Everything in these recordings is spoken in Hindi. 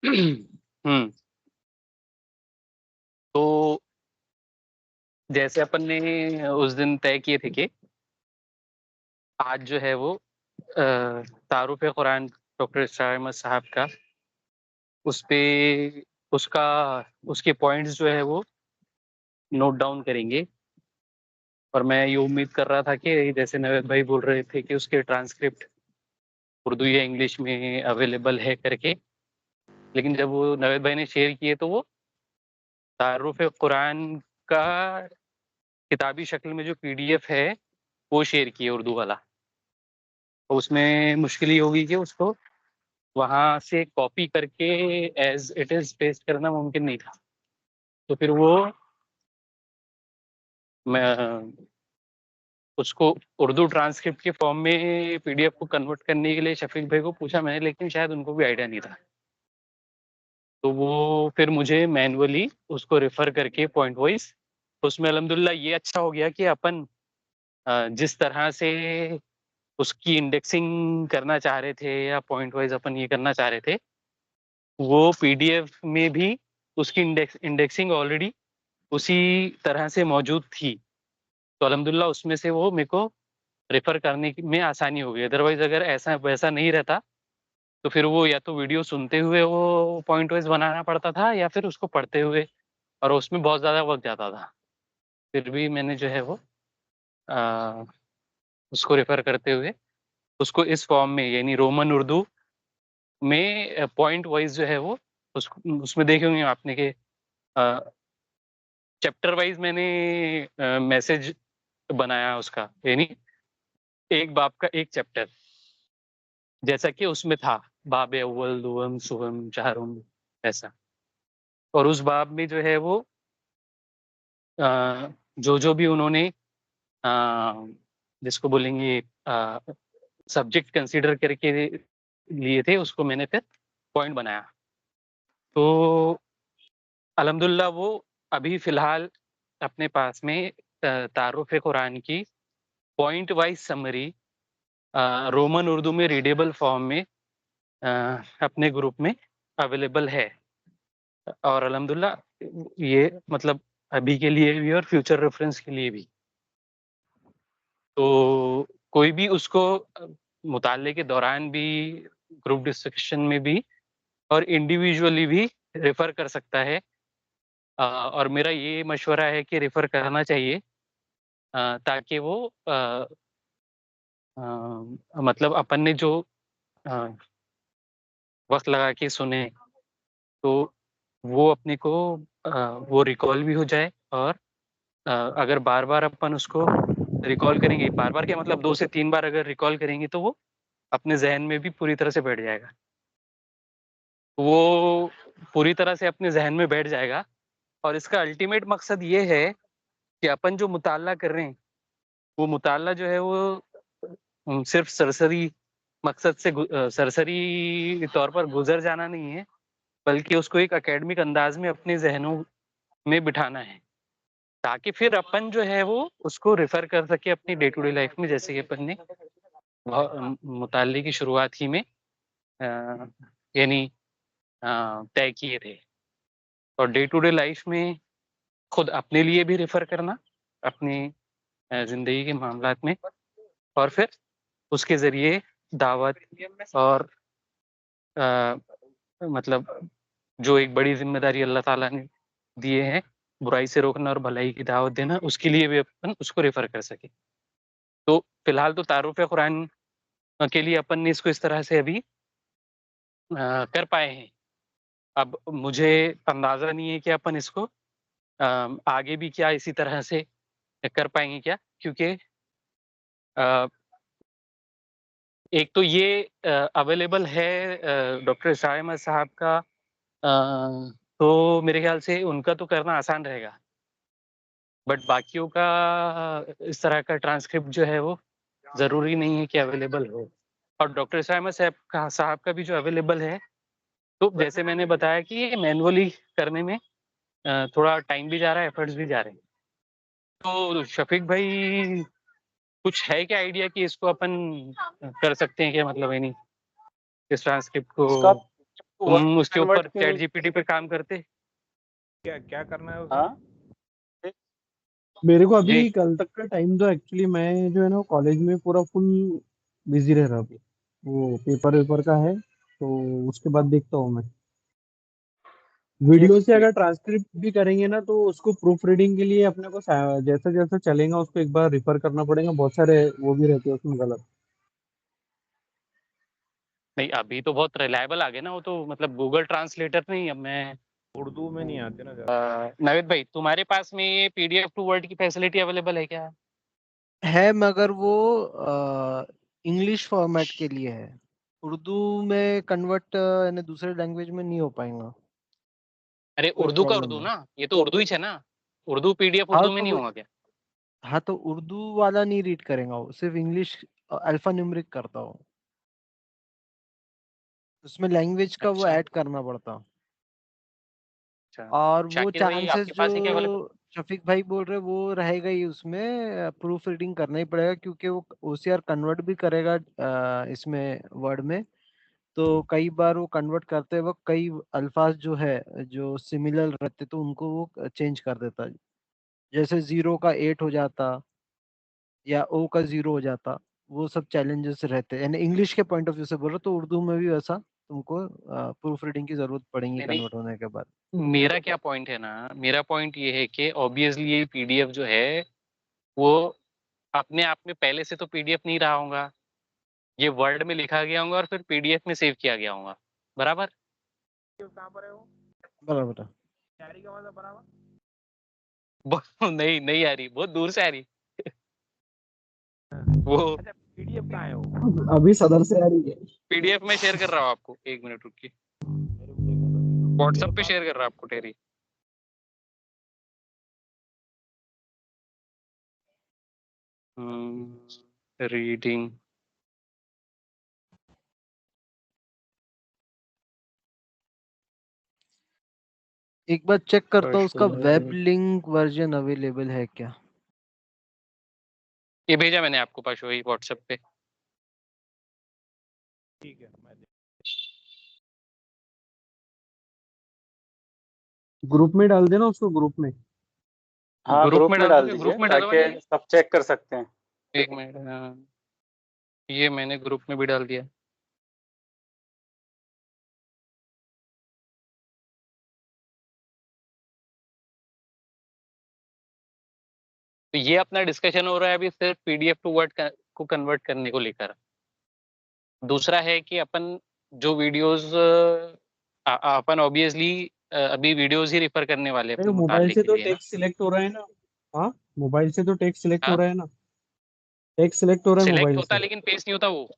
हम्म। तो जैसे अपन ने उस दिन तय किए थे कि आज जो है वो तारुफ कुरान डॉक्टर इसरार अहमद साहब का उस पे उसका उसके पॉइंट्स जो है वो नोट डाउन करेंगे। और मैं ये उम्मीद कर रहा था कि जैसे नवेद भाई बोल रहे थे कि उसके ट्रांसक्रिप्ट उर्दू या इंग्लिश में अवेलेबल है करके, लेकिन जब वो नवेद भाई ने शेयर किए तो वो तारुफ कुरान का किताबी शक्ल में जो पीडीएफ है वो शेयर किए उर्दू वाला। तो उसमें मुश्किल ये होगी कि उसको वहां से कॉपी करके एज इट इज पेस्ट करना मुमकिन नहीं था। तो फिर वो मैं उसको उर्दू ट्रांसक्रिप्ट के फॉर्म में पीडीएफ को कन्वर्ट करने के लिए शफीक भाई को पूछा मैंने, लेकिन शायद उनको भी आइडिया नहीं था। तो वो फिर मुझे मैनुअली उसको रेफर करके पॉइंट वाइज, उसमें अल्हम्दुलिल्लाह ये अच्छा हो गया कि अपन जिस तरह से उसकी इंडेक्सिंग करना चाह रहे थे या पॉइंट वाइज अपन ये करना चाह रहे थे, वो पीडीएफ में भी उसकी इंडेक्सिंग ऑलरेडी उसी तरह से मौजूद थी। तो अल्हम्दुलिल्लाह उसमें से वो मेरे को रेफर करने में आसानी हो गई। अदरवाइज अगर ऐसा वैसा नहीं रहता तो फिर वो या तो वीडियो सुनते हुए वो पॉइंट वाइज बनाना पड़ता था या फिर उसको पढ़ते हुए, और उसमें बहुत ज़्यादा वक्त जाता था। फिर भी मैंने जो है वो आ, उसको रेफर करते हुए उसको इस फॉर्म में यानी रोमन उर्दू में पॉइंट वाइज जो है वो उसमें देखे होंगे आपने कि चैप्टर वाइज मैंने मैसेज बनाया उसका, यानी एक बाब का एक चैप्टर जैसा कि उसमें था, बाब अव्वल दुवम सुवम चाहरुम ऐसा। और उस बाब में जो है वो जो जो भी उन्होंने जिसको बोलेंगे सब्जेक्ट कंसीडर करके लिए थे उसको मैंने फिर पॉइंट बनाया। तो अल्हम्दुलिल्लाह वो अभी फ़िलहाल अपने पास में तारुफ कुरान की point wise summary Roman Urdu में रीडेबल फॉर्म में अपने ग्रुप में अवेलेबल है। और अल्हम्दुलिल्लाह ये मतलब अभी के लिए भी और फ्यूचर रेफरेंस के लिए भी, तो कोई भी उसको मुताले के दौरान भी, ग्रुप डिस्कशन में भी और इंडिविजुअली भी रेफर कर सकता है। और मेरा ये मशवरा है कि रेफर करना चाहिए ताकि वो मतलब अपन ने जो अ, वक्त लगा के सुने तो वो अपने को वो रिकॉल भी हो जाए। और अगर बार बार अपन उसको रिकॉल करेंगे, बार बार क्या मतलब 2 से 3 बार अगर रिकॉल करेंगे तो वो अपने जहन में भी पूरी तरह से बैठ जाएगा। वो पूरी तरह से अपने जहन में बैठ जाएगा और इसका अल्टीमेट मकसद ये है कि अपन जो मुताला कर रहे हैं वो मुताला जो है वो सिर्फ सरसरी मकसद से सरसरी तौर पर गुजर जाना नहीं है, बल्कि उसको एक एकेडमिक अंदाज में अपने जहनों में बिठाना है ताकि फिर अपन जो है वो उसको रेफर कर सके अपनी डे टू डे लाइफ में, जैसे कि अपन ने मुताले की शुरुआत ही में यानी तय किए थे। और डे टू डे लाइफ में खुद अपने लिए भी रेफर करना अपनी जिंदगी के मामलात में, और फिर उसके ज़रिए दावत और अ, मतलब जो एक बड़ी ज़िम्मेदारी अल्लाह ताला ने दिए हैं, बुराई से रोकना और भलाई की दावत देना, उसके लिए भी अपन उसको रेफ़र कर सकें। तो फ़िलहाल तो तारुफ़ कुरान के लिए अपन ने इसको इस तरह से अभी कर पाए हैं। अब मुझे अंदाज़ा नहीं है कि अपन इसको आगे भी क्या इसी तरह से कर पाएँगे क्या? क्योंकि अ, एक तो ये अवेलेबल है डॉक्टर इसरार अहमद साहब का, तो मेरे ख़्याल से उनका तो करना आसान रहेगा। बट बाकियों का इस तरह का ट्रांसक्रिप्ट जो है वो ज़रूरी नहीं है कि अवेलेबल हो। और डॉक्टर इसरार अहमद साहब का भी जो अवेलेबल है, तो जैसे मैंने बताया कि ये मैनुअली करने में थोड़ा टाइम भी जा रहा है, एफर्ट्स भी जा रहे हैं। तो शफ़ीक भाई कुछ है क्या आइडिया कि इसको अपन कर सकते हैं क्या, मतलब यानी इस ट्रांसक्रिप्ट को? इसका तुम उसके convert ऊपर क्यों नहीं? चैट जीपीटी पे काम करते? क्या क्या करना है उसमें? हाँ मेरे को जी अभी कल तक का टाइम दो, एक्चुअली मैं जो है ना कॉलेज में पूरा फुल बिजी रह रहा हूँ, वो पेपर वेपर का है, तो उसके बाद देखता हूँ मैं। वीडियो से अगर ट्रांसक्रिप्ट भी करेंगे ना तो उसको प्रूफ रीडिंग के लिए अपने को जैसा जैसा चलेगा उसको एक बार रिफर करना पड़ेगा, बहुत सारे वो भी रहते हैं उसमें गलत। नहीं, अभी तो बहुत रिलायबल आ गए ना वो तो, मतलब गूगल ट्रांसलेटर नहीं। अब मैं उर्दू में नहीं आते ना ज्यादा। नवेद भाई, तुम्हारे पास में ये पीडीएफ टू वर्ड की फैसिलिटी अवेलेबल है क्या? है, मगर वो इंग्लिश फॉर्मेट के लिए है। उर्दू में कन्वर्ट यानी दूसरे लैंग्वेज में नहीं हो पाएगा। अरे कोई उर्दू का प्रॉब्लम उर्दू है। ना, ये तो उर्दू ही है ना। उर्दू पीडीएफ हाँ उर्दू में तो नहीं होगा क्या? हाँ तो उर्दू वाला नहीं रीड करेगा, वो सिर्फ इंग्लिश अल्फा न्यूमेरिक करता हो। उसमें लैंग्वेज का वो अच्छा ऐड करना पड़ता। अच्छा। और वो शाकिर भाई चांसेस आपके जो पास है क्या अवेलेबल? शफीक भाई बोल रहे वो रहेगा ही उसमें, प्रूफ रीडिंग करना ही पड़ेगा क्योंकि वो ओसीआर कन्वर्ट भी करेगा इसमें वर्ड में। तो कई बार वो कन्वर्ट करते वक्त कई अल्फाज जो है जो सिमिलर रहते तो उनको वो चेंज कर देता है। जैसे 0 का 8 हो जाता या ओ का 0 हो जाता। वो सब चैलेंजेस रहते हैं, यानी इंग्लिश के पॉइंट ऑफ व्यू से बोल रहा हूं, तो उर्दू में भी वैसा तुमको प्रूफ रीडिंग की जरूरत पड़ेगी नहीं नहीं, कन्वर्ट होने के बाद। मेरा क्या पॉइंट है ना, मेरा पॉइंट ये है कि ऑब्वियसली ये पीडीएफ जो है वो अपने आप में पहले से तो पीडीएफ नहीं रहा होगा, ये वर्ड में लिखा गया होगा और फिर पीडीएफ में सेव किया गया होगा, बराबर? कहाँ पर है वो? बराबर है। तैयारी का मतलब बराबर। नहीं नहीं आ रही, बहुत दूर से आ रही। वो अच्छा पीडीएफ कहाँ है वो? अभी सदर से आ रही है। पीडीएफ में शेयर कर रहा हूँ आपको, एक मिनट रुकिए, व्हाट्सएप पे शेयर कर रहा हूँ आपको टेरी। रीडिंग एक बार चेक करता हूँ उसका वेब लिंक वर्जन अवेलेबल है क्या। ये भेजा मैंने आपको पास वही व्हाट्सएप पे। ठीक है मैं ग्रुप में डाल देना उसको, ग्रुप में। हाँ ग्रुप ग्रुप में में डाल डाल दोगे? दीजिए ग्रुप में डालवा ताकि नहीं? सब चेक कर सकते हैं। एक मिनट, हाँ, ये मैंने ग्रुप में भी डाल दिया। तो ये अपना डिस्कशन हो रहा है अभी सिर्फ पीडीएफ टू वर्ड को कन्वर्ट करने को लेकर। दूसरा है कि अपन जो वीडियोस अपन ऑब्वियसली अभी वीडियोस ही रेफर करने वाले हैं नहीं, अपने मोबाइल मुताले से के तो लिए ना। टेक्स्ट सिलेक्ट हो रहा है ना। हाँ, मोबाइल से तो टेक्स्ट सिलेक्ट हो हाँ, रहा है ना। टेक्स्ट सिलेक्ट हो रहा है सिलेक्ट मोबाइल होता से। है लेकिन पेस्ट नहीं होता वो।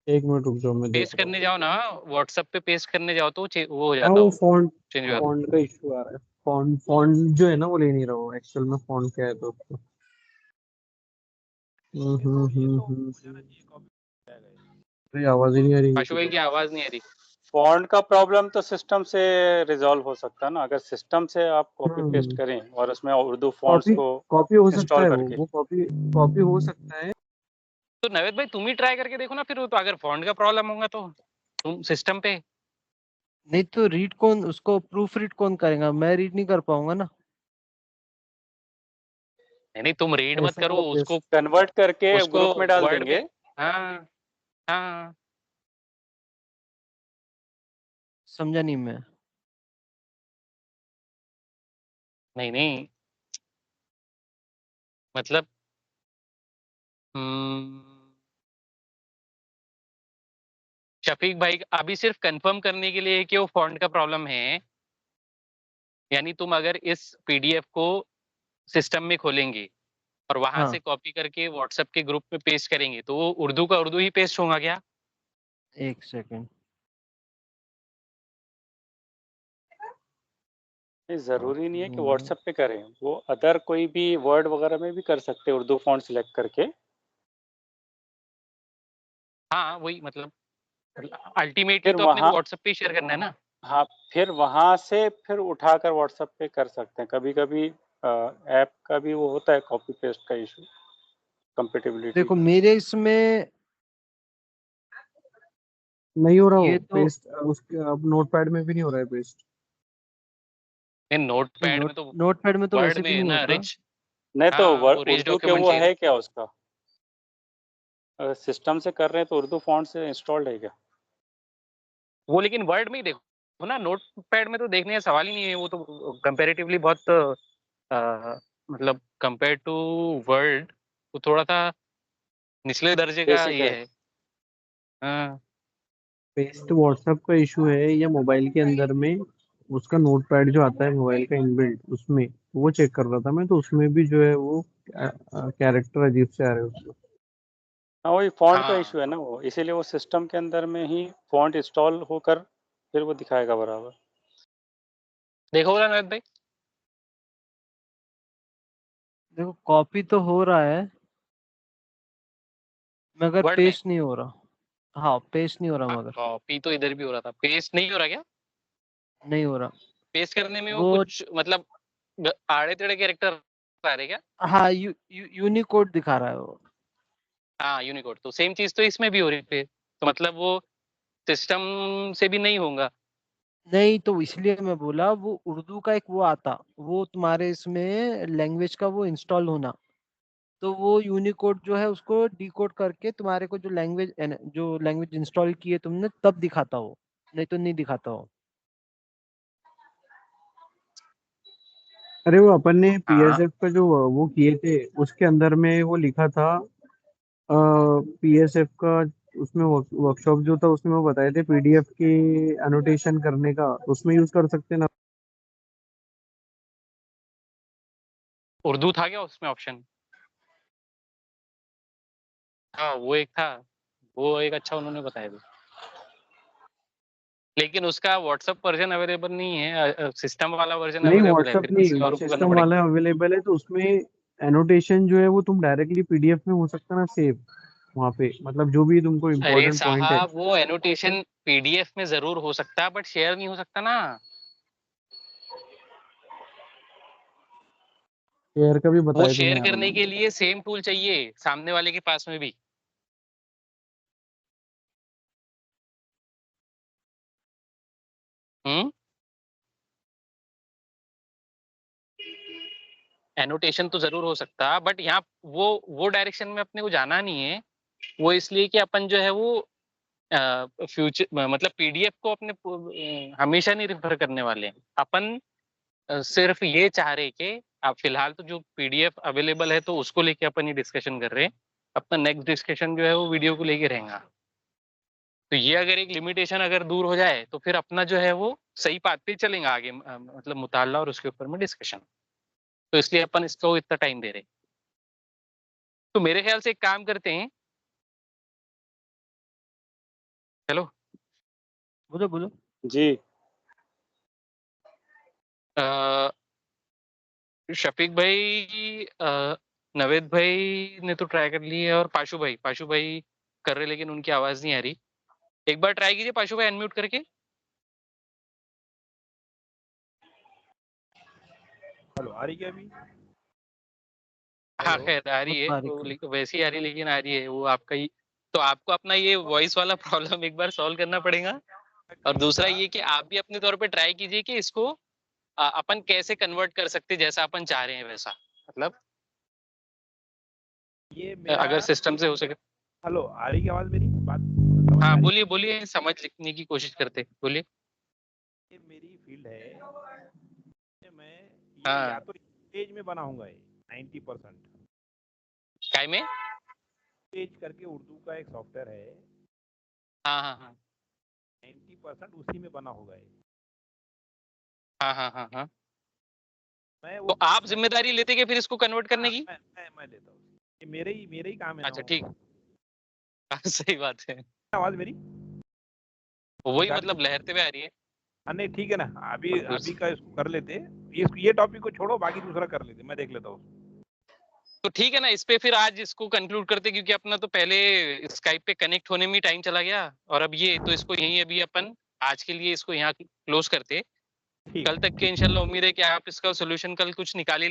एक मिनट रुक जाओ, मैं देख पेस्ट रहा हूँ। करने जाओ ना, व्हाट्सएप पे पेस्ट करने जाओ तो वो हो हाँ, जाता, वो वो फॉन्ट चेंज हो जाता। फॉन्ट का इशू आ रहा है। फॉन्ट फॉन्ट जो है ना वो ले नहीं रहा हूँ एक्चुअल में, फॉन्ट क्या है तो उसको। देखो ये तो हो जाना चाहिए कॉपी जाएगा ये। अरे आवाज ही नहीं आ रही आशु भाई किसी की आवाज नहीं आ रही। फॉन्ट का प्रॉब्लम तो सिस्टम से रिजॉल्व हो सकता है ना, अगर सिस्टम से आप को। कॉपी पेस्ट करें और उसमें उर्दू फॉन्ट्स कॉपी को कॉपी हो सकता इंस्टॉल है, करके। वो कॉपी कॉपी हो सकता है। तो नवेद भाई तुम ही ट्राई करके देखो ना फिर, वो तो अगर फॉन्ट का प्रॉब्लम होगा तो तुम सिस्टम पे। नहीं तो रीड कौन, उसको प्रूफ रीड कौन करेगा, मैं रीड नहीं कर पाऊंगा ना। नहीं नहीं, तुम रीड मत ऐसे करो करो, उसको, कन्वर्ट करके उसको ग्रुप में डाल वर्ड देंगे। में। हाँ हाँ। समझा नहीं मैं। नहीं नहीं, मतलब हम्म, शफीक भाई अभी सिर्फ कंफर्म करने के लिए कि वो फॉन्ट का प्रॉब्लम है, यानी तुम अगर इस पीडीएफ को सिस्टम में खोलेंगे और वहां हाँ, से कॉपी करके व्हाट्सएप के ग्रुप में पेस्ट करेंगे तो वो उर्दू का उर्दू ही पेस्ट होगा क्या? एक सेकंड। नहीं जरूरी नहीं है कि व्हाट्सएप पे करें, वो अदर कोई भी वर्ड वगैरह में भी कर सकते हैं उर्दू फॉन्ट सिलेक्ट करके। हाँ वही मतलब, अल्टीमेटली फिर तो अपने को वहाँ, व्हाट्सएप पे शेयर करना है ना। हाँ फिर वहाँ से फिर उठाकर व्हाट्सएप पे कर सकते हैं। कभी कभी ऐप का भी वो होता है कॉपी पेस्ट का इशू, कंपेटिबिलिटी। देखो मेरे इसमें नहीं हो रहा ये वो तो पेस्ट, उसके अब नोटपैड में भी नहीं हो रहा है पेस्ट। नोट पैड में तो नोटपैड में तो वर्ड वैसे में भी है नहीं ना होता। रिच। नहीं तो हाँ वो रिच उर्दू के डॉक्यूमेंट वो चाहिए। है क्या उसका? अगर सिस्टम से कर रहे हैं तो उर्दू फॉन्ट से इंस्टॉल्ड है क्या? वो लेकिन वर्ड में ही देखो ना, नोट पैड में तो देखने का सवाल ही नहीं है। वो तो कंपैरेटिवली बहुत मतलब कंपेयर टू वर्ड वो थोड़ा सा निचले दर्जे का बेसिक ये है। है। हाँ पेस्ट व्हाट्सएप का इशू है या मोबाइल के अंदर में उसका नोटपैड जो आता है मोबाइल का इनबिल्ट, उसमें वो चेक कर रहा था मैं, तो उसमें भी जो है वो कैरेक्टर अजीब से आ रहे हैं उसमें। हाँ, वही फॉन्ट का हाँ इशू है ना वो, इसीलिए वो सिस्टम के अंदर में ही फॉन्ट इंस्टॉल होकर फिर वो दिखाएगा बराबर। देखो ना नवेद भाई। देखो कॉपी तो हो रहा है मगर वर्ड में पेस्ट नहीं हो रहा। हाँ पेस्ट नहीं हो रहा मगर। कॉपी तो इधर भी हो रहा था, पेस्ट नहीं हो रहा क्या? नहीं हो रहा पेस्ट करने में वो वो। कुछ मतलब आड़े टेढ़े कैरेक्टर आ रहे क्या? हाँ यूनिकोड दिखा रहा है वो। हाँ यूनिकोड तो सेम चीज तो इसमें भी हो रही है, तो मतलब वो सिस्टम से भी नहीं होगा। नहीं तो इसलिए मैं बोला वो उर्दू का एक वो आता, वो तुम्हारे इसमें लैंग्वेज का वो इंस्टॉल होना, तो वो यूनिकोड जो है उसको डिकोड करके तुम्हारे को जो लैंग्वेज इंस्टॉल की है तुमने तब दिखाता हो, नहीं तो नहीं दिखाता हो। अरे वो अपन ने हाँ पीएसएफ का जो वो किए थे उसके अंदर में वो लिखा था पीएसएफ का, उसमें वर्कशॉप जो था उसमें वो बताए थे पीडीएफ की एनोटेशन करने का, उसमें यूज कर सकते हैं ना। उर्दू था क्या उसमें ऑप्शन? हाँ वो एक था, वो एक अच्छा उन्होंने बताया था, लेकिन उसका व्हाट्सएप वर्जन अवेलेबल नहीं है, सिस्टम वाला वर्जन नहीं अवेलेबल है, व्हाट्सएप फिर किसी नहीं, और को करना सिस्टम पड़ेगा। वाला अवेलेबल है, तो उसमें एनोटेशन जो है वो तुम डायरेक्टली पीडीएफ में हो सकता है ना सेव, वहाँ पे मतलब जो भी तुमको अरे इम्पोर्टेंट पॉइंट है। साहब वो एनोटेशन पीडीएफ में जरूर हो सकता है बट शेयर नहीं हो सकता ना। शेयर का भी वो बताया तुम्हें शेयर यार करने उन्होंने। के लिए सेम टूल चाहिए सामने वाले के पास में भी। हम्म। एनोटेशन तो जरूर हो सकता बट यहाँ वो डायरेक्शन में अपने को जाना नहीं है। वो इसलिए कि अपन जो है वो फ्यूचर मतलब पीडीएफ को अपने हमेशा नहीं रिफर करने वाले हैं अपन। सिर्फ ये चाह रहे कि आप फिलहाल तो जो पीडीएफ अवेलेबल है तो उसको लेके अपन ये डिस्कशन कर रहे हैं। अपना नेक्स्ट डिस्कशन जो है वो वीडियो को लेके रहेगा। तो ये अगर एक लिमिटेशन अगर दूर हो जाए तो फिर अपना जो है वो सही पाथ पे चलेगा आगे, मतलब मुताला और उसके ऊपर में डिस्कशन। तो इसलिए अपन इसको इतना टाइम दे रहे हैं। तो मेरे ख्याल से एक काम करते हैं। हेलो। बोलो बोलो। जी। शफीक भाई, नवेद भाई ने तो ट्राई कर ली है और पाशु भाई कर रहे लेकिन उनकी आवाज नहीं आ रही। एक बार ट्राई कीजिए पाशु भाई अनम्यूट करके। हेलो आ रही क्या अभी? हाँ हेलो। खैर आ बहुत रही है, बारीक वो है। वैसी आ रही है लेकिन आ रही है वो आपका ही। तो आपको अपना ये वॉइस वाला प्रॉब्लम एक बार सॉल्व करना पड़ेगा। और दूसरा ये कि आप भी अपने तौर पे ट्राई कीजिए कि इसको अपन कैसे कन्वर्ट कर सकते हैं जैसा अपन चाह रहे हैं वैसा, मतलब ये मेरा। अगर सिस्टम से हो सके। हेलो आ रही क्या आवाज मेरी? बात समझ में हाँ आ रही बोलिए बोलिए, समझ लिखने की कोशिश करते बोलिए। है? ये मेरी फील्ड है। मैं ये या हाँ तो स्टेज में बनाऊंगा ये 90%। काय में। स्टेज करके उर्दू का एक सॉफ्टवेयर है। हाँ हाँ हाँ 90% उसी में बना होगा ये। हाँ हाँ हाँ हाँ। मैं तो वो आप मैं जिम्मेदारी लेते कि फिर इसको कन्वर्ट करने हाँ, की। मैं लेता हूँ। ये मेरे ही काम है ना अच्छा वो। ठीक। हाँ, सही बात है। आवाज मेरी वही ठीक आ रही मतलब है? लहरते हुए आ रही है। हाँ नहीं ठीक है ना। अभी और अभी का इसको कर लेते। ये टॉपिक को छोड़ो, बाकी दूसरा कर लेते, मैं देख लेता हूँ। तो ठीक है ना, इस पे फिर आज इसको कंक्लूड करते क्योंकि अपना तो पहले स्काइप पे कनेक्ट होने में टाइम चला गया और अब ये तो इसको यहीं अभी अपन आज के लिए इसको यहाँ क्लोज करते। ठीक कल तक के इंशाल्लाह उम्मीद है कि आप इसका सोल्यूशन कल कुछ निकाल ही